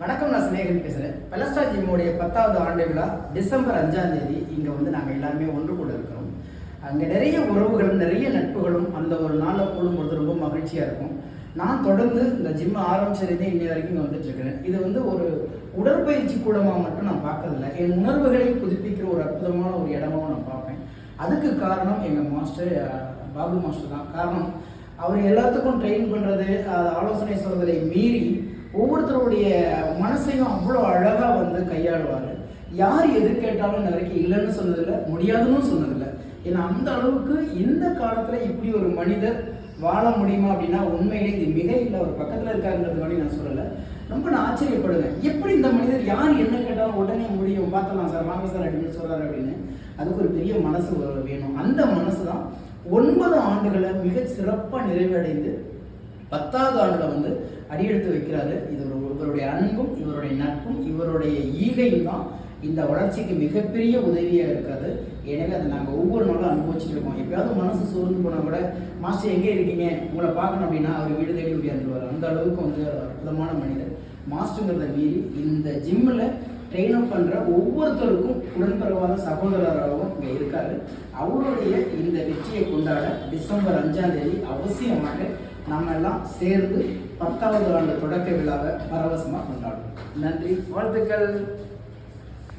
வணக்கம், நான் சிநேகன் பேசுகிறேன். பெலஸ்டார் ஜிம்முடைய 10வது ஆண்டு விழா டிசம்பர் 5ஆம் தேதி இங்கே வந்து நாங்கள் எல்லாருமே ஒன்று கூட இருக்கிறோம். அங்கே நிறைய உறவுகளும் நிறைய நட்புகளும் அந்த ஒரு நாளில் கூடும்பொழுது ரொம்ப மகிழ்ச்சியாக இருக்கும். நான் தொடர்ந்து இந்த ஜிம்மை ஆரம்பிச்சதே இன்னை வரைக்கும் இங்கே வந்துட்டுருக்கிறேன். இது வந்து ஒரு உடற்பயிற்சி கூடமாக மட்டும் நான் பார்க்கறதில்ல, என் உணர்வுகளை புதுப்பிக்கிற ஒரு அற்புதமான ஒரு இடமாவும் நான் பார்ப்பேன். அதுக்கு காரணம் எங்கள் மாஸ்டர் பாபு மாஸ்டர் தான் காரணம். அவர் எல்லாத்துக்கும் ட்ரெயின் பண்ணுறது, ஆலோசனை சொல்வதை மீறி ஒவ்வொருத்தருடைய மனசையும் அவ்வளோ அழகாக வந்து கையாளுவார். யார் எது கேட்டாலும் இன்ன வரைக்கும் இல்லைன்னு சொன்னதில்லை, முடியாதுன்னு சொன்னதில்லை. ஏன்னா அந்த அளவுக்கு இந்த காலத்தில் இப்படி ஒரு மனிதர் வாழ முடியுமா அப்படின்னா உண்மையிலே இது மிக இல்லை. ஒரு பக்கத்தில் இருக்காருன்றது மாதிரி நான் சொல்லலை, ரொம்ப நான் ஆச்சரியப்படுவேன். எப்படி இந்த மனிதர் யார் என்ன கேட்டாலும் உடனே முடியும், பார்த்தலாம் சார், வாங்க சார் அப்படின்னு சொல்கிறாரு அப்படின்னு. அதுக்கு ஒரு பெரிய மனசு வேணும். அந்த மனசு தான் 9 ஆண்டுகளை மிக சிறப்பாக நிறைவடைந்து 10வது ஆண்டில் வந்து அடியெடுத்து வைக்கிறாரு. இது இவருடைய அன்பும் இவருடைய நட்பும் இவருடைய ஈகையும் தான் இந்த வளர்ச்சிக்கு மிகப்பெரிய உதவியாக இருக்காது. எனவே அதை நாங்கள் ஒவ்வொரு நாளும் அனுபவிச்சுட்டு இருக்கோம். எப்பயாவது மனசு சோர்ந்து போனால் கூட, மாஸ்டர் எங்கே இருக்கீங்க, உங்களை பார்க்கணும் அப்படின்னா அவர் வீடு தேடி ஓடியாந்துருவார். அந்த அளவுக்கு வந்து அற்புதமான மனிதர். மாஸ்டருங்கிறத மீறி இந்த ஜிம்மில் ட்ரெயின் அப் பண்ணுற ஒவ்வொருத்தருக்கும் உடன்பிறவாத சகோதரராகவும் இங்கே இருக்காரு. அவருடைய இந்த வெற்றியை கொண்டாட டிசம்பர் 5ஆம் தேதி அவசியமாக நம்ம எல்லாம் சேர்ந்து 10வது ஆண்டு தொடக்க விழாவை பரவசமாக கொண்டாடுவோம். நன்றி, வாழ்த்துக்கள்.